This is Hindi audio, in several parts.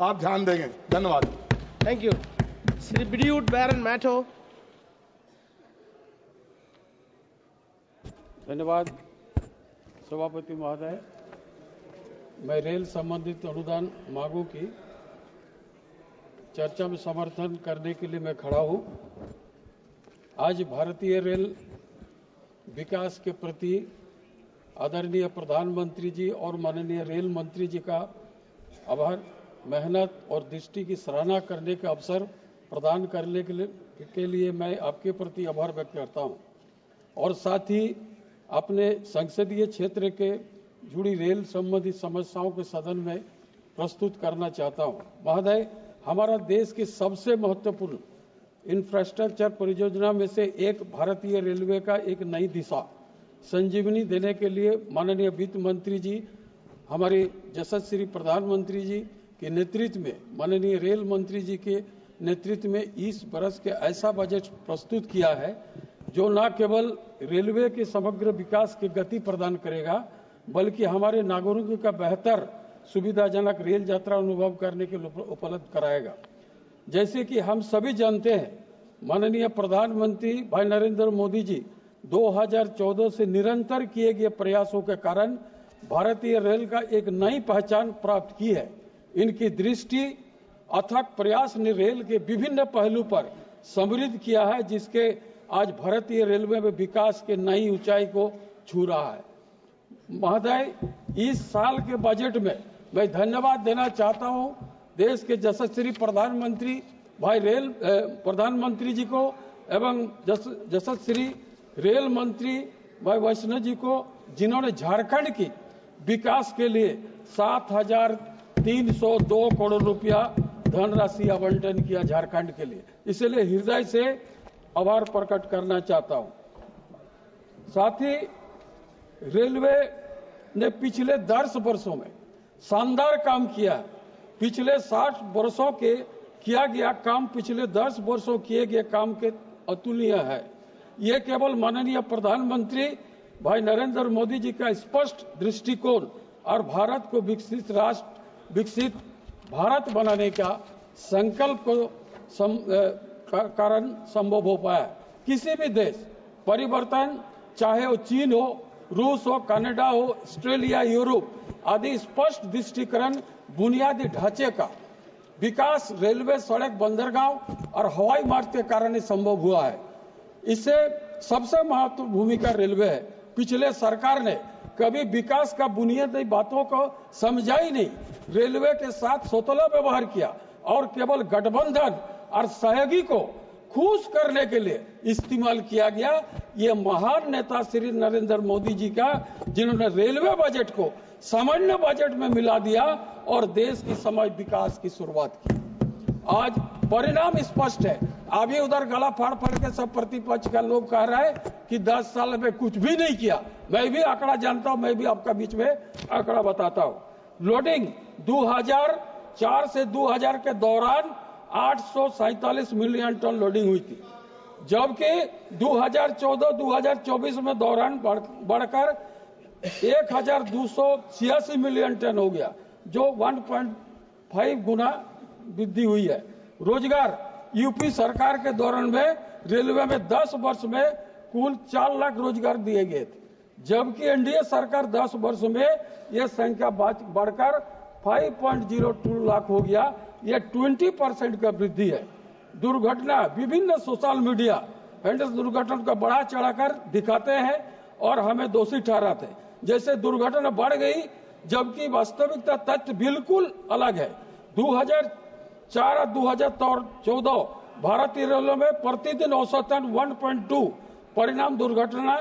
आप ध्यान देंगे। धन्यवाद। Thank you. श्री बिडियूट बैरन मैथो। धन्यवाद सभापति महोदय। मैं रेल संबंधित अनुदान मांगों की चर्चा में समर्थन करने के लिए मैं खड़ा हूं। आज भारतीय रेल विकास के प्रति आदरणीय प्रधानमंत्री जी और माननीय रेल मंत्री जी का आभार, मेहनत और दृष्टि की सराहना करने का अवसर प्रदान करने के लिए मैं आपके प्रति आभार व्यक्त करता हूं और साथ ही अपने संसदीय क्षेत्र के जुड़ी रेल संबंधी समस्याओं के सदन में प्रस्तुत करना चाहता हूं। महोदय, हमारा देश की सबसे महत्वपूर्ण इंफ्रास्ट्रक्चर परियोजना में से एक भारतीय रेलवे का एक नई दिशा संजीवनी देने के लिए माननीय वित्त मंत्री जी, हमारे यशस्वी प्रधानमंत्री जी के नेतृत्व में, माननीय रेल मंत्री जी के नेतृत्व में इस वर्ष के ऐसा बजट प्रस्तुत किया है जो न केवल रेलवे के समग्र विकास की गति प्रदान करेगा बल्कि हमारे नागरिकों का बेहतर सुविधाजनक रेल यात्रा अनुभव करने के लिए उपलब्ध कराएगा। जैसे कि हम सभी जानते हैं, माननीय प्रधानमंत्री भाई नरेंद्र मोदी जी 2014 से निरंतर किए गए प्रयासों के कारण भारतीय रेल का एक नई पहचान प्राप्त की है। इनकी दृष्टि अथक प्रयास ने रेल के विभिन्न पहलू पर समृद्ध किया है, जिसके आज भारतीय रेलवे में विकास के नई ऊंचाई को छू रहा है। महोदय, इस साल के बजट में मैं धन्यवाद देना चाहता हूं देश के यशस्वी प्रधानमंत्री भाई प्रधानमंत्री जी को एवं यशस्वी रेल मंत्री भाई वैष्णव जी को, जिन्होंने झारखंड की विकास के लिए 7,302 करोड़ रुपया धनराशि आवंटन किया झारखंड के लिए। इसलिए हृदय से आभार प्रकट करना चाहता हूं। साथ ही रेलवे ने पिछले 10 वर्षों में शानदार काम किया। पिछले 60 वर्षों के किया गया काम पिछले 10 वर्षों किए गए काम के अतुलनीय है। ये केवल माननीय प्रधानमंत्री भाई नरेंद्र मोदी जी का स्पष्ट दृष्टिकोण और भारत को विकसित भारत बनाने का संकल्प को कारण संभव हो पाया। किसी भी देश परिवर्तन, चाहे वो चीन हो, रूस हो, कनाडा हो, ऑस्ट्रेलिया, यूरोप आदि स्पष्ट दृष्टिकरण बुनियादी ढांचे का विकास रेलवे, सड़क, बंदरगाह और हवाई मार्ग के कारण ही संभव हुआ है। इससे सबसे महत्वपूर्ण भूमिका रेलवे है। पिछले सरकार ने कभी विकास का बुनियादी बातों को समझा ही नहीं, रेलवे के साथ सौतेला व्यवहार किया और केवल गठबंधन और सहयोगी को खुश करने के लिए इस्तेमाल किया गया। ये महान नेता श्री नरेंद्र मोदी जी का, जिन्होंने रेलवे बजट को सामान्य बजट में मिला दिया और देश की समाज विकास की शुरुआत की। आज परिणाम स्पष्ट है। अभी उधर गला फाड़ फाड़ के सब प्रतिपक्ष का लोग कह रहे हैं कि 10 साल में कुछ भी नहीं किया। मैं भी आंकड़ा जानता हूं, मैं भी आपका बीच में आंकड़ा बताता हूं। लोडिंग 2004 से 2000 के दौरान 847 मिलियन टन लोडिंग हुई थी, जबकि 2014-2024 में दौरान बढ़कर 1286 मिलियन टन हो गया, जो 1.5 गुना वृद्धि हुई है। रोजगार यूपी सरकार के दौरान में रेलवे में 10 वर्ष में कुल 4 लाख रोजगार दिए गए थे, जबकि एनडीए सरकार 10 वर्ष में यह संख्या बढ़कर 5.02 लाख हो गया। यह 20% का वृद्धि है। दुर्घटना, विभिन्न सोशल मीडिया हैंडल दुर्घटना का बढ़ा चढ़ाकर दिखाते हैं और हमें दोषी ठहराते हैं, जैसे दुर्घटना बढ़ गई, जबकि वास्तविकता तथ्य बिल्कुल अलग है। 2004 और 2014 भारतीय रेलवे में प्रतिदिन औसतन 1.2 परिणाम दुर्घटना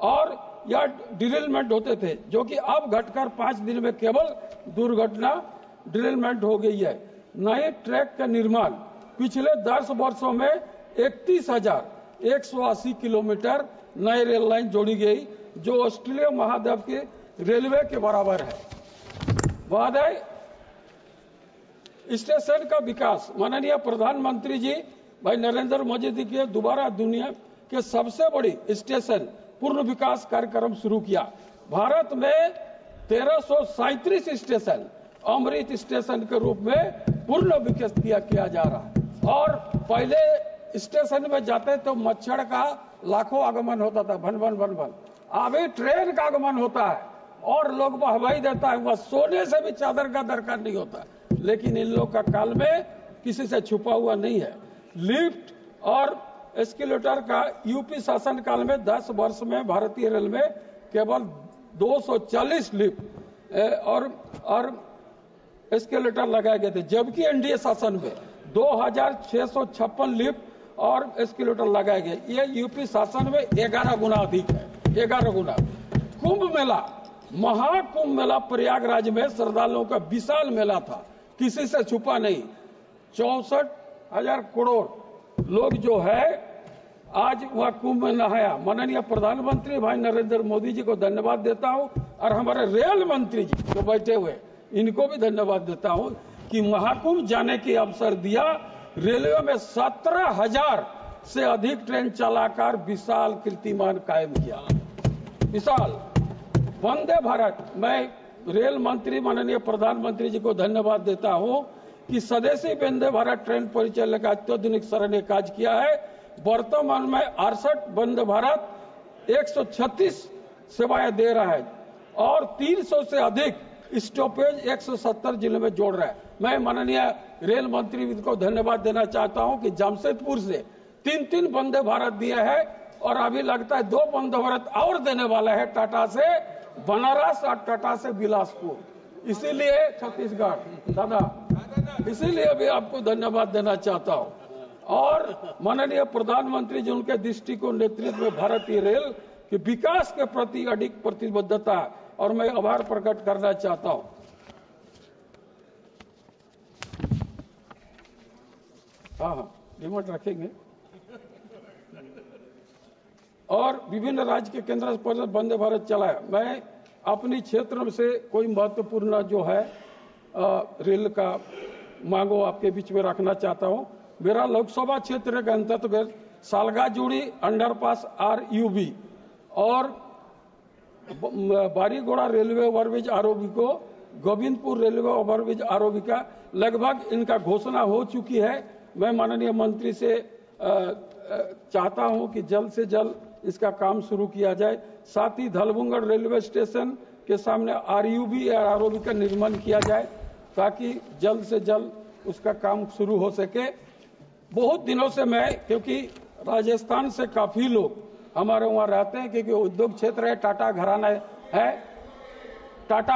और या डिरेलमेंट होते थे, जो कि अब घटकर 5 दिन में केवल दुर्घटना डिरेलमेंट हो गई है। नए ट्रैक का निर्माण, पिछले 10 वर्षों में 31,180 किलोमीटर नए रेल लाइन जोड़ी गई, जो ऑस्ट्रेलिया महाद्वीप के रेलवे के बराबर है। महोदय, स्टेशन का विकास माननीय प्रधानमंत्री जी भाई नरेंद्र मोदी जी के दोबारा दुनिया के सबसे बड़ी स्टेशन पूर्ण विकास कार्यक्रम शुरू किया। भारत में 1337 स्टेशन अमृत स्टेशन के रूप में पूर्ण विकसित किया जा रहा है। और पहले स्टेशन में जाते तो मच्छर का लाखों आगमन होता था, भन भन भन भन। अभी ट्रेन का आगमन होता है और लोग हवाई देता है, वह सोने से भी चादर का दरकार नहीं होता। लेकिन इन लोग का काल में किसी से छुपा हुआ नहीं है। लिफ्ट और एस्केलेटर का यूपी शासन काल में 10 वर्ष में भारतीय रेल में केवल 240 लिफ्ट और एस्केलेटर लगाए गए थे, जबकि एनडीए शासन में 2656 लिफ्ट और एस्केलेटर लगाए गए। ये यूपी शासन में 11 गुना अधिक है, 11 गुना। कुंभ मेला, महाकुंभ मेला प्रयागराज में श्रद्धालुओं का विशाल मेला था, किसी से छुपा नहीं। 64,000 करोड़ लोग जो है आज वह कुंभ में नहाया। माननीय प्रधानमंत्री भाई नरेंद्र मोदी जी को धन्यवाद देता हूं और हमारे रेल मंत्री जी जो बैठे हुए इनको भी धन्यवाद देता हूं कि महाकुंभ जाने के अवसर दिया। रेलवे में 17,000 से अधिक ट्रेन चलाकर विशाल कीर्तिमान कायम किया। विशाल वंदे भारत, मैं रेल मंत्री माननीय प्रधानमंत्री जी को धन्यवाद देता हूं कि स्वदेशी वंदे भारत ट्रेन परिचालन का अत्याधुनिक सराहनीय कार्य किया है। वर्तमान में 68 वंदे भारत 136 सेवाएं दे रहा है और 300 से अधिक स्टॉपेज 170 जिलों में जोड़ रहा है। मैं माननीय रेल मंत्री को धन्यवाद देना चाहता हूं कि जमशेदपुर से 3 वंदे भारत दिए हैं और अभी लगता है 2 वंदे भारत और देने वाला है, टाटा से बनारस और टाटा से बिलासपुर। इसीलिए छत्तीसगढ़ दादा, इसीलिए भी आपको धन्यवाद देना चाहता हूं। और माननीय प्रधानमंत्री जी उनके दृष्टिकोण नेतृत्व में भारतीय रेल के विकास के प्रति अधिक प्रतिबद्धता है और मैं आभार प्रकट करना चाहता हूं। हाँ, रिमोट रखेंगे। और विभिन्न राज्य के केंद्र पर वंदे भारत चलाया। मैं अपनी क्षेत्र से कोई महत्वपूर्ण जो है रेल का मांगो आपके बीच में रखना चाहता हूं। मेरा लोकसभा क्षेत्र के अंतर्गत सालगाजुड़ी अंडरपास RUB और बारीगोड़ा रेलवे ओवरब्रिज ROB को गोविंदपुर रेलवे ओवरब्रिज ROB का लगभग इनका घोषणा हो चुकी है। मैं माननीय मंत्री से चाहता हूं कि जल्द से जल्द इसका काम शुरू किया जाए। साथ ही धलबुंगड़ रेलवे स्टेशन के सामने RUB और ROB का निर्माण किया जाए ताकि जल्द से जल्द उसका काम शुरू हो सके। बहुत दिनों से मैं, क्योंकि राजस्थान से काफी लोग हमारे वहां रहते हैं, क्योंकि उद्योग क्षेत्र है, टाटा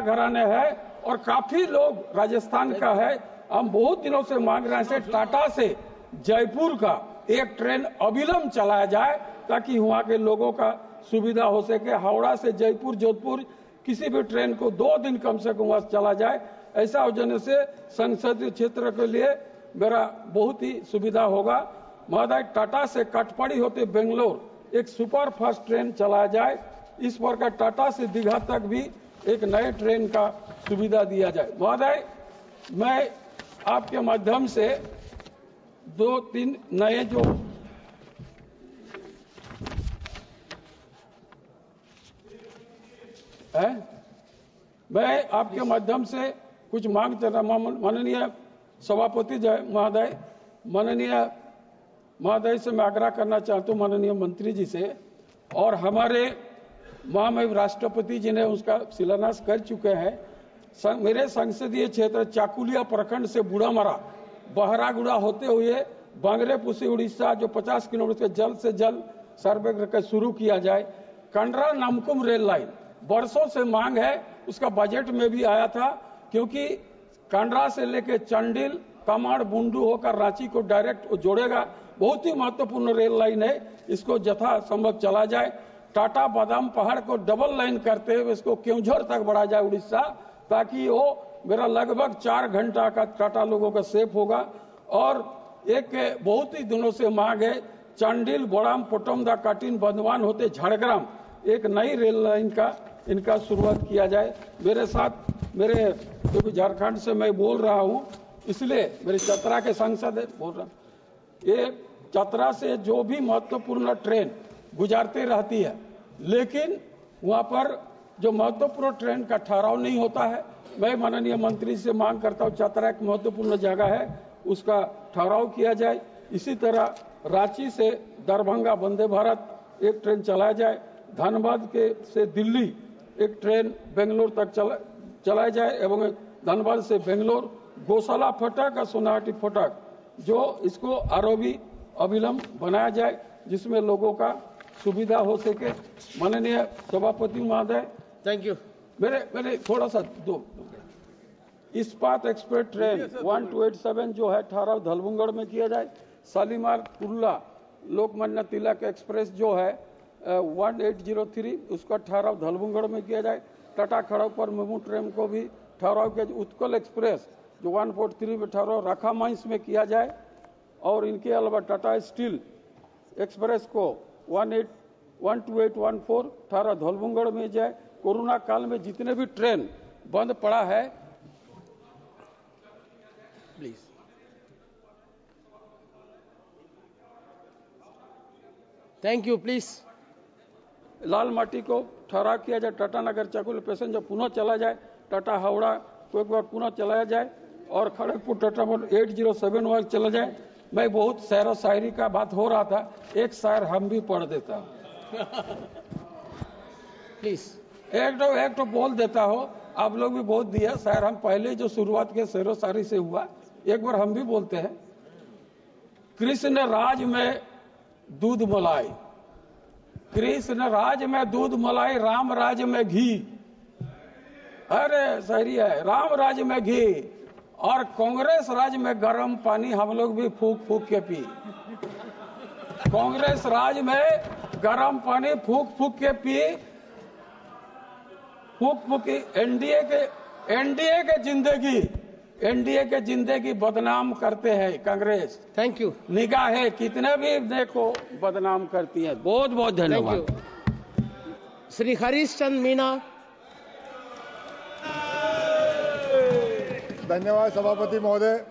घराने है और काफी लोग राजस्थान का है। हम बहुत दिनों से मांग रहे हैं टाटा से जयपुर का एक ट्रेन अविलंब चलाया जाए ताकि वहां के लोगों का सुविधा हो सके। हावड़ा से जयपुर, जोधपुर किसी भी ट्रेन को 2 दिन कम से कम वहां चला जाए। ऐसा हो जाने से संसदीय क्षेत्र के लिए मेरा बहुत ही सुविधा होगा। महोदय, टाटा से कटपाड़ी होते बेंगलोर एक सुपर फास्ट ट्रेन चलाया जाए। इस प्रकार टाटा से दीघा तक भी एक नए ट्रेन का सुविधा दिया जाए। महोदय, मैं आपके माध्यम से 2-3 नए जो है, मैं आपके माध्यम से कुछ मांग करना। माननीय सभापति महोदय से मैं आग्रह करना चाहता हूं, माननीय मंत्री जी से, और हमारे महामहिम राष्ट्रपति जी ने उसका शिलान्यास कर चुके हैं। मेरे संसदीय क्षेत्र चाकुलिया प्रखंड से बूढ़ामरा बहरागुड़ा होते हुए बांगरेपुसी उड़ीसा जो 50 किलोमीटर जल्द से जल्द सर्वे करके शुरू किया जाए। कंडरा नामकुम रेल लाइन वर्षों से मांग है, उसका बजट में भी आया था, क्योंकि कांड्रा से लेकर चंडील, कमाड़, बुंडू होकर रांची को डायरेक्ट जोड़ेगा। बहुत ही महत्वपूर्ण रेल लाइन है, इसको यथा संभव चला जाए। टाटा बादाम पहाड़ को डबल लाइन करते हुए इसको केवझर तक बढ़ा जाए उड़ीसा, ताकि वो मेरा लगभग 4 घंटा का टाटा लोगों का सेफ होगा। और एक बहुत ही दिनों से मांग है, चंडील, बोड़ाम, पोटमदा, काटिन, बंधवान होते झाड़ग्राम एक नई रेल लाइन का इनका शुरुआत किया जाए। मेरे साथ मेरे क्योंकि झारखंड से मैं बोल रहा हूं, इसलिए मेरे चतरा के सांसद बोल रहा हूं। ये चतरा से जो भी महत्वपूर्ण ट्रेन गुजरती रहती है, लेकिन वहां पर जो महत्वपूर्ण ट्रेन का ठहराव नहीं होता है, मैं माननीय मंत्री से मांग करता हूं, चतरा एक महत्वपूर्ण जगह है, उसका ठहराव किया जाए। इसी तरह रांची से दरभंगा वंदे भारत एक ट्रेन चलाया जाए। धनबाद से दिल्ली एक ट्रेन बेंगलोर तक चलाया जाए एवं धनबाद से बेंगलोर गौशाला फटक और सोनाहाटी फटक जो इसको आरोभी अविलंब बनाया जाए, जिसमें लोगों का सुविधा हो सके। माननीय सभापति महोदय, थैंक यू। मेरे थोड़ा सा दो इस्पात एक्सप्रेस ट्रेन 1287 जो है ठहराव धलभुंगड़ में किया जाए। शालीमार कुर्ला लोकमान्य तिलक एक्सप्रेस जो है 1803 उसका ठहराव धलभुंगड़ में किया जाए। टाटा खड़गपुर मेमू ट्रेन को भी ठहराव किया जाए। उत्कल एक्सप्रेस जो 143 में ठहराव राखा माइंस में किया जाए और इनके अलावा टाटा स्टील एक्सप्रेस को 12814 ठहराव धलभुंगड़ में जाए। कोरोना काल में जितने भी ट्रेन बंद पड़ा है, प्लीज थैंक यू। प्लीज लाल माटी को ठहराव किया जाए। टाटा नगर चकुल पैसेंजर पुनः चला जाए। टाटा हावड़ा को एक बार पुनः चलाया जाए और खड़गपुर टाटा 807 वाला चला जाए। मैं बहुत शायरो शायरी का बात हो रहा था, एक शायर हम भी पढ़ देता हूँ। प्लीज एक तो बोल देता हो, आप लोग भी बहुत दिया शायर। हम पहले जो शुरुआत के शायरो शायरी से हुआ, एक बार हम भी बोलते हैं। कृष्ण राज में दूध मलाई, कृष्ण राज में दूध मलाई, राम राज में घी। अरे शायरी है, राम राज में घी और कांग्रेस राज में गर्म पानी हम लोग भी फूक फूक के पी। कांग्रेस राज में गर्म पानी फूक फूक के पी। फूक फूक एनडीए के जिंदगी बदनाम करते हैं कांग्रेस। Thank you. निगाहें कितने भी देखो बदनाम करती है। बहुत बहुत धन्यवाद। Thank you. श्री हरीश चंद मीणा। धन्यवाद सभापति महोदय।